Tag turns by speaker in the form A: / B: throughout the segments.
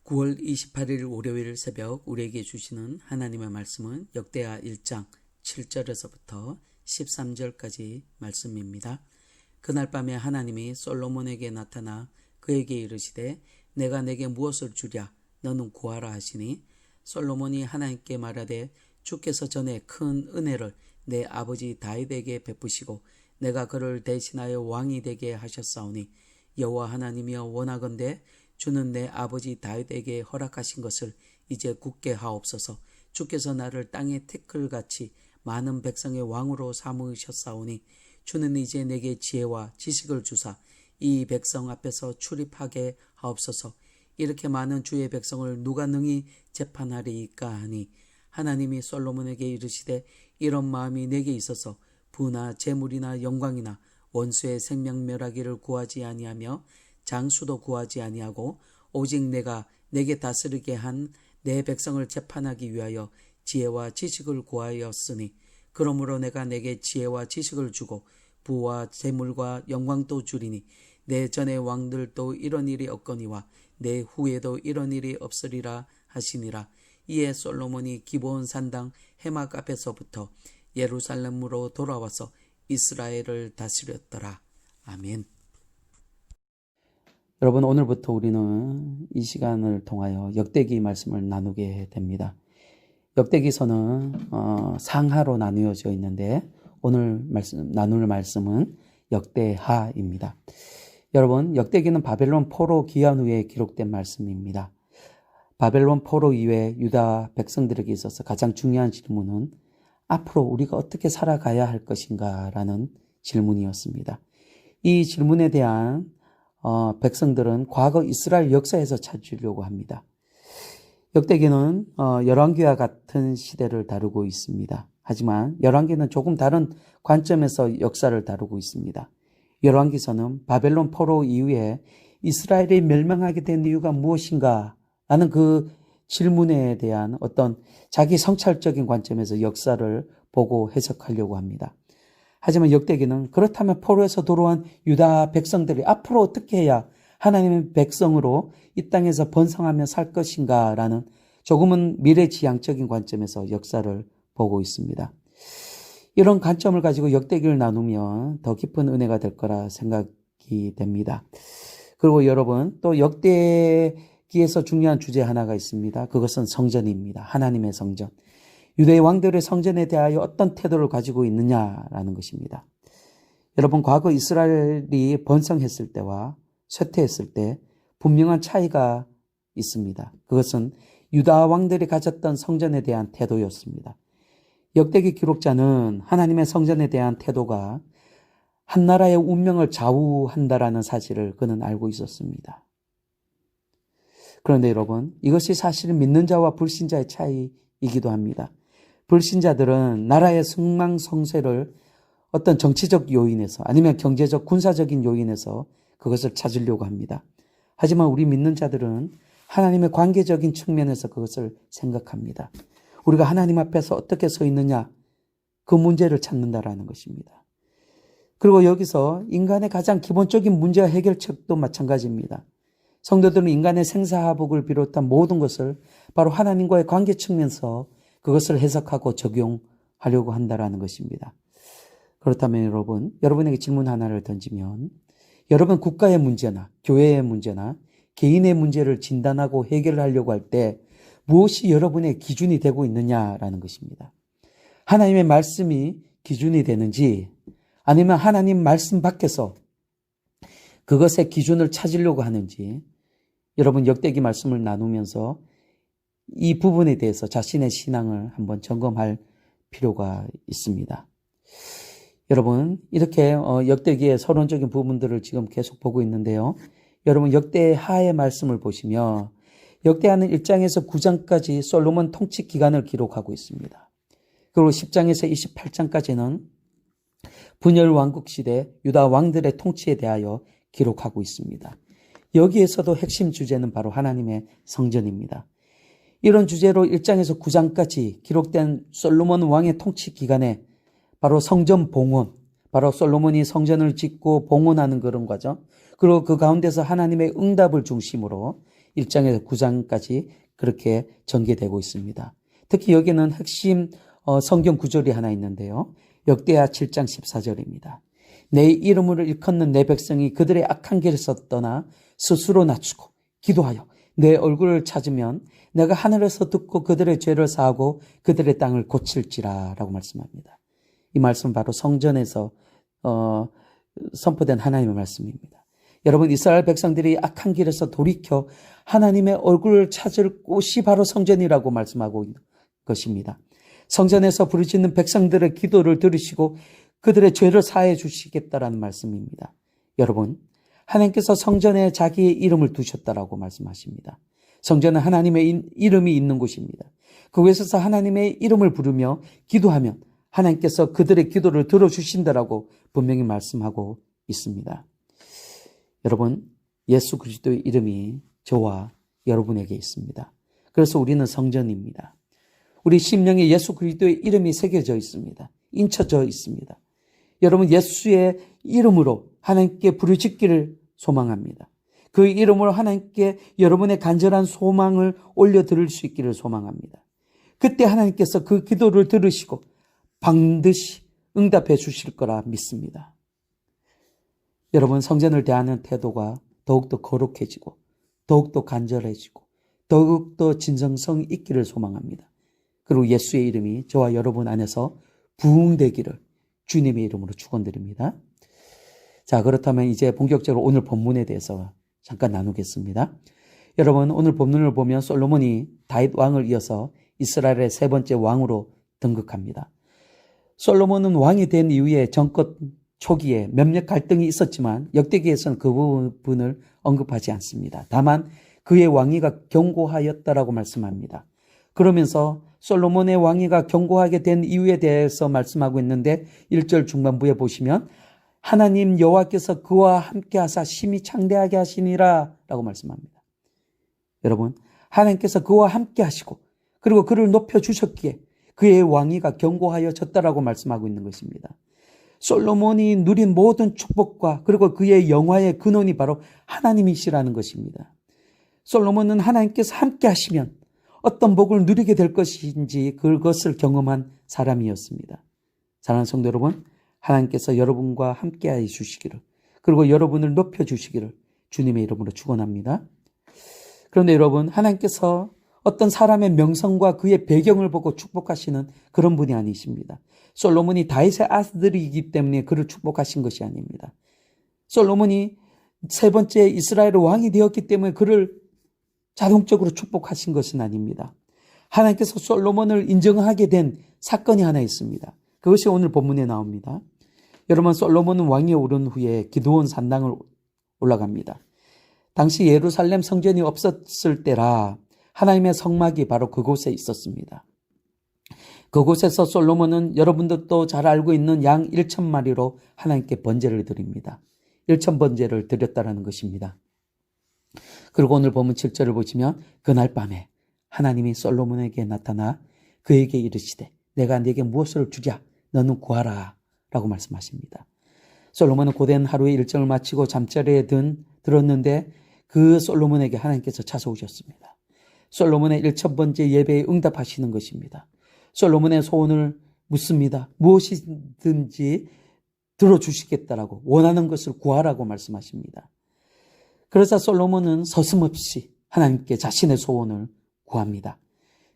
A: 9월 28일 월요일 새벽 우리에게 주시는 하나님의 말씀은 역대하 1장 7절에서부터 13절까지 말씀입니다. 그날 밤에 하나님이 솔로몬에게 나타나 그에게 이르시되 내가 내게 무엇을 주랴 너는 구하라 하시니 솔로몬이 하나님께 말하되 주께서 전에 큰 은혜를 내 아버지 다윗에게 베푸시고 내가 그를 대신하여 왕이 되게 하셨사오니 여호와 하나님이여 원하건대 주는 내 아버지 다윗에게 허락하신 것을 이제 굳게 하옵소서. 주께서 나를 땅의 태클같이 많은 백성의 왕으로 삼으셨사오니 주는 이제 내게 지혜와 지식을 주사 이 백성 앞에서 출입하게 하옵소서. 이렇게 많은 주의 백성을 누가 능히 재판하리이까 하니 하나님이 솔로몬에게 이르시되 이런 마음이 내게 있어서 부나 재물이나 영광이나 원수의 생명멸하기를 구하지 아니하며 장수도 구하지 아니하고 오직 내가 내게 다스리게 한 내 백성을 재판하기 위하여 지혜와 지식을 구하였으니 그러므로 내가 내게 지혜와 지식을 주고 부와 재물과 영광도 주리니 내 전의 왕들도 이런 일이 없거니와 내 후에도 이런 일이 없으리라 하시니라. 이에 솔로몬이 기브온 산당 해막 앞에서부터 예루살렘으로 돌아와서 이스라엘을 다스렸더라. 아멘. 여러분, 오늘부터 우리는 이 시간을 통하여 역대기 말씀을 나누게 됩니다. 역대기서는 상하로 나누어져 있는데 오늘 나눌 말씀은 역대하입니다. 여러분, 역대기는 바벨론 포로 귀환 후에 기록된 말씀입니다. 바벨론 포로 이후에 유다 백성들에게 있어서 가장 중요한 질문은 앞으로 우리가 어떻게 살아가야 할 것인가 라는 질문이었습니다. 이 질문에 대한 백성들은 과거 이스라엘 역사에서 찾으려고 합니다. 역대기는 열왕기와 같은 시대를 다루고 있습니다. 하지만 열왕기는 조금 다른 관점에서 역사를 다루고 있습니다. 열왕기서는 바벨론 포로 이후에 이스라엘이 멸망하게 된 이유가 무엇인가 라는 그 질문에 대한 어떤 자기 성찰적인 관점에서 역사를 보고 해석하려고 합니다. 하지만 역대기는 그렇다면 포로에서 돌아온 유다 백성들이 앞으로 어떻게 해야 하나님의 백성으로 이 땅에서 번성하며 살 것인가 라는 조금은 미래지향적인 관점에서 역사를 보고 있습니다. 이런 관점을 가지고 역대기를 나누면 더 깊은 은혜가 될 거라 생각이 됩니다. 그리고 여러분, 또 역대기에서 중요한 주제 하나가 있습니다. 그것은 성전입니다. 하나님의 성전. 유대의 왕들의 성전에 대하여 어떤 태도를 가지고 있느냐라는 것입니다. 여러분, 과거 이스라엘이 번성했을 때와 쇠퇴했을 때 분명한 차이가 있습니다. 그것은 유다 왕들이 가졌던 성전에 대한 태도였습니다. 역대기 기록자는 하나님의 성전에 대한 태도가 한 나라의 운명을 좌우한다라는 사실을 그는 알고 있었습니다. 그런데 여러분, 이것이 사실은 믿는 자와 불신자의 차이이기도 합니다. 불신자들은 나라의 승망성쇠를 어떤 정치적 요인에서 아니면 경제적 군사적인 요인에서 그것을 찾으려고 합니다. 하지만 우리 믿는 자들은 하나님의 관계적인 측면에서 그것을 생각합니다. 우리가 하나님 앞에서 어떻게 서 있느냐, 그 문제를 찾는다라는 것입니다. 그리고 여기서 인간의 가장 기본적인 문제와 해결책도 마찬가지입니다. 성도들은 인간의 생사화복을 비롯한 모든 것을 바로 하나님과의 관계 측면에서 그것을 해석하고 적용하려고 한다라는 것입니다. 그렇다면 여러분에게 질문 하나를 던지면 여러분 국가의 문제나 교회의 문제나 개인의 문제를 진단하고 해결하려고 할 때 무엇이 여러분의 기준이 되고 있느냐라는 것입니다. 하나님의 말씀이 기준이 되는지 아니면 하나님 말씀 밖에서 그것의 기준을 찾으려고 하는지 여러분 역대기 말씀을 나누면서 이 부분에 대해서 자신의 신앙을 한번 점검할 필요가 있습니다. 여러분, 이렇게 역대기의 서론적인 부분들을 지금 계속 보고 있는데요. 여러분, 역대하의 말씀을 보시면 역대하는 1장에서 9장까지 솔로몬 통치 기간을 기록하고 있습니다. 그리고 10장에서 28장까지는 분열 왕국 시대 유다 왕들의 통치에 대하여 기록하고 있습니다. 여기에서도 핵심 주제는 바로 하나님의 성전입니다. 이런 주제로 1장에서 9장까지 기록된 솔로몬 왕의 통치 기간에 바로 성전 봉헌, 바로 솔로몬이 성전을 짓고 봉헌하는 그런 과정, 그리고 그 가운데서 하나님의 응답을 중심으로 1장에서 9장까지 그렇게 전개되고 있습니다. 특히 여기는 핵심 성경 구절이 하나 있는데요. 역대하 7장 14절입니다. 내 이름을 일컫는 내 백성이 그들의 악한 길에서 떠나 스스로 낮추고 기도하여 내 얼굴을 찾으면 내가 하늘에서 듣고 그들의 죄를 사하고 그들의 땅을 고칠지라 라고 말씀합니다. 이 말씀은 바로 성전에서 선포된 하나님의 말씀입니다. 여러분, 이스라엘 백성들이 악한 길에서 돌이켜 하나님의 얼굴을 찾을 곳이 바로 성전이라고 말씀하고 있는 것입니다. 성전에서 부르짖는 백성들의 기도를 들으시고 그들의 죄를 사해 주시겠다라는 말씀입니다. 여러분, 하나님께서 성전에 자기의 이름을 두셨다라고 말씀하십니다. 성전은 하나님의 이름이 있는 곳입니다. 그곳에서 하나님의 이름을 부르며 기도하면 하나님께서 그들의 기도를 들어주신다라고 분명히 말씀하고 있습니다. 여러분, 예수 그리스도의 이름이 저와 여러분에게 있습니다. 그래서 우리는 성전입니다. 우리 심령에 예수 그리스도의 이름이 새겨져 있습니다. 인쳐져 있습니다. 여러분, 예수의 이름으로 하나님께 부르짖기를 소망합니다. 그 이름으로 하나님께 여러분의 간절한 소망을 올려드릴 수 있기를 소망합니다. 그때 하나님께서 그 기도를 들으시고 반드시 응답해 주실 거라 믿습니다. 여러분, 성전을 대하는 태도가 더욱더 거룩해지고 더욱더 간절해지고 더욱더 진정성 있기를 소망합니다. 그리고 예수의 이름이 저와 여러분 안에서 부흥되기를 주님의 이름으로 축원드립니다. 자, 그렇다면 이제 본격적으로 오늘 본문에 대해서 잠깐 나누겠습니다. 여러분, 오늘 본문을 보면 솔로몬이 다윗 왕을 이어서 이스라엘의 세 번째 왕으로 등극합니다. 솔로몬은 왕이 된 이후에 정권 초기에 몇몇 갈등이 있었지만 역대기에서는 그 부분을 언급하지 않습니다. 다만 그의 왕위가 견고하였다라고 말씀합니다. 그러면서 솔로몬의 왕위가 견고하게 된 이유에 대해서 말씀하고 있는데 1절 중반부에 보시면 하나님 여호와께서 그와 함께 하사 심히 창대하게 하시니라 라고 말씀합니다. 여러분, 하나님께서 그와 함께 하시고 그리고 그를 높여주셨기에 그의 왕위가 견고하여졌다라고 말씀하고 있는 것입니다. 솔로몬이 누린 모든 축복과 그리고 그의 영화의 근원이 바로 하나님이시라는 것입니다. 솔로몬은 하나님께서 함께 하시면 어떤 복을 누리게 될 것인지 그것을 경험한 사람이었습니다. 사랑하는 성도 여러분, 하나님께서 여러분과 함께해 주시기를 그리고 여러분을 높여주시기를 주님의 이름으로 축원합니다. 그런데 여러분, 하나님께서 어떤 사람의 명성과 그의 배경을 보고 축복하시는 그런 분이 아니십니다. 솔로몬이 다윗의 아들이기 때문에 그를 축복하신 것이 아닙니다. 솔로몬이 세 번째 이스라엘의 왕이 되었기 때문에 그를 자동적으로 축복하신 것은 아닙니다. 하나님께서 솔로몬을 인정하게 된 사건이 하나 있습니다. 그것이 오늘 본문에 나옵니다. 여러분, 솔로몬은 왕위에 오른 후에 기드온 산당을 올라갑니다. 당시 예루살렘 성전이 없었을 때라 하나님의 성막이 바로 그곳에 있었습니다. 그곳에서 솔로몬은 여러분들도 잘 알고 있는 양 1,000마리로 하나님께 번제를 드립니다. 1,000번제를 드렸다라는 것입니다. 그리고 오늘 본문 7절을 보시면 그날 밤에 하나님이 솔로몬에게 나타나 그에게 이르시되 내가 네게 무엇을 주랴 너는 구하라 라고 말씀하십니다. 솔로몬은 고된 하루의 일정을 마치고 잠자리에 들었는데 그 솔로몬에게 하나님께서 찾아오셨습니다. 솔로몬의 1,000번째 예배에 응답하시는 것입니다. 솔로몬의 소원을 묻습니다. 무엇이든지 들어주시겠다라고 원하는 것을 구하라고 말씀하십니다. 그래서 솔로몬은 서슴없이 하나님께 자신의 소원을 구합니다.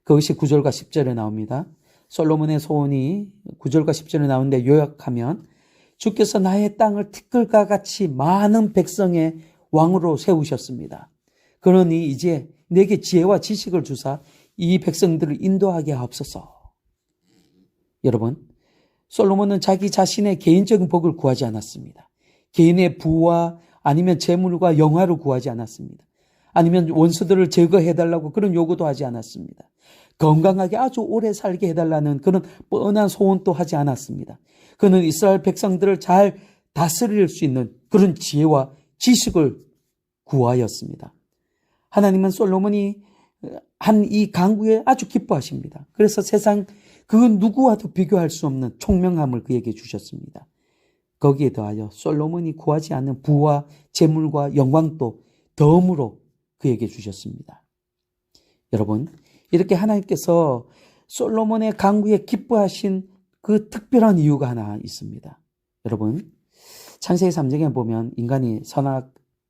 A: 그것이 9절과 10절에 나옵니다. 솔로몬의 소원이 9절과 10절에 나오는데 요약하면 주께서 나의 땅을 티끌과 같이 많은 백성의 왕으로 세우셨습니다. 그러니 이제 내게 지혜와 지식을 주사 이 백성들을 인도하게 하옵소서. 여러분, 솔로몬은 자기 자신의 개인적인 복을 구하지 않았습니다. 개인의 부와 아니면 재물과 영화를 구하지 않았습니다. 아니면 원수들을 제거해달라고 그런 요구도 하지 않았습니다. 건강하게 아주 오래 살게 해달라는 그런 뻔한 소원도 하지 않았습니다. 그는 이스라엘 백성들을 잘 다스릴 수 있는 그런 지혜와 지식을 구하였습니다. 하나님은 솔로몬이 한 이 강구에 아주 기뻐하십니다. 그래서 세상 그 누구와도 비교할 수 없는 총명함을 그에게 주셨습니다. 거기에 더하여 솔로몬이 구하지 않는 부와 재물과 영광도 덤으로 그에게 주셨습니다. 여러분, 이렇게 하나님께서 솔로몬의 강구에 기뻐하신 그 특별한 이유가 하나 있습니다. 여러분, 창세기 3장에 보면 인간이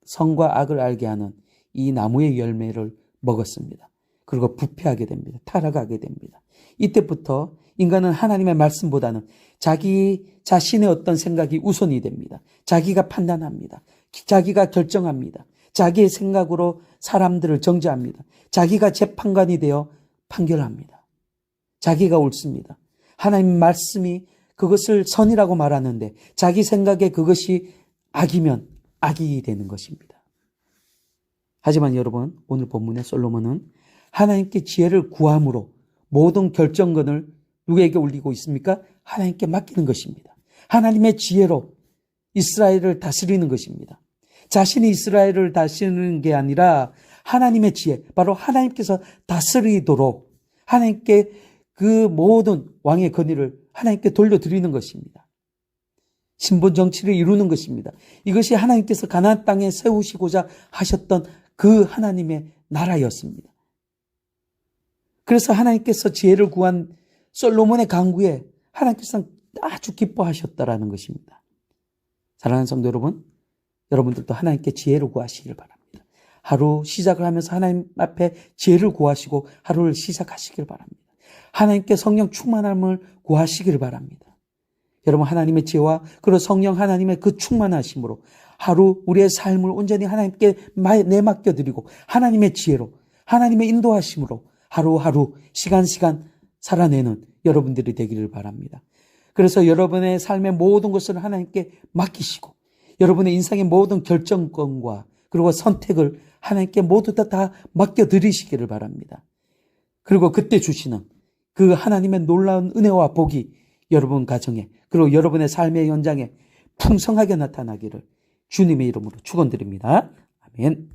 A: 선과 악을 알게 하는 이 나무의 열매를 먹었습니다. 그리고 부패하게 됩니다. 타락하게 됩니다. 이때부터 인간은 하나님의 말씀보다는 자기 자신의 어떤 생각이 우선이 됩니다. 자기가 판단합니다. 자기가 결정합니다. 자기의 생각으로 사람들을 정죄합니다. 자기가 재판관이 되어 판결합니다. 자기가 옳습니다. 하나님 말씀이 그것을 선이라고 말하는데 자기 생각에 그것이 악이면 악이 되는 것입니다. 하지만 여러분, 오늘 본문의 솔로몬은 하나님께 지혜를 구함으로 모든 결정권을 누구에게 올리고 있습니까? 하나님께 맡기는 것입니다. 하나님의 지혜로 이스라엘을 다스리는 것입니다. 자신이 이스라엘을 다스리는 게 아니라 하나님의 지혜, 바로 하나님께서 다스리도록 하나님께 그 모든 왕의 권위를 하나님께 돌려드리는 것입니다. 신분 정치를 이루는 것입니다. 이것이 하나님께서 가나안 땅에 세우시고자 하셨던 그 하나님의 나라였습니다. 그래서 하나님께서 지혜를 구한 솔로몬의 강구에 하나님께서 아주 기뻐하셨다라는 것입니다. 사랑하는 성도 여러분, 여러분들도 하나님께 지혜를 구하시길 바랍니다. 하루 시작을 하면서 하나님 앞에 지혜를 구하시고 하루를 시작하시길 바랍니다. 하나님께 성령 충만함을 구하시길 바랍니다. 여러분, 하나님의 지혜와 그리고 성령 하나님의 그 충만하심으로 하루 우리의 삶을 온전히 하나님께 내맡겨드리고 하나님의 지혜로 하나님의 인도하심으로 하루하루 시간 살아내는 여러분들이 되기를 바랍니다. 그래서 여러분의 삶의 모든 것을 하나님께 맡기시고 여러분의 인생의 모든 결정권과 그리고 선택을 하나님께 모두 다 맡겨드리시기를 바랍니다. 그리고 그때 주시는 그 하나님의 놀라운 은혜와 복이 여러분 가정에 그리고 여러분의 삶의 현장에 풍성하게 나타나기를 주님의 이름으로 축원드립니다. 아멘.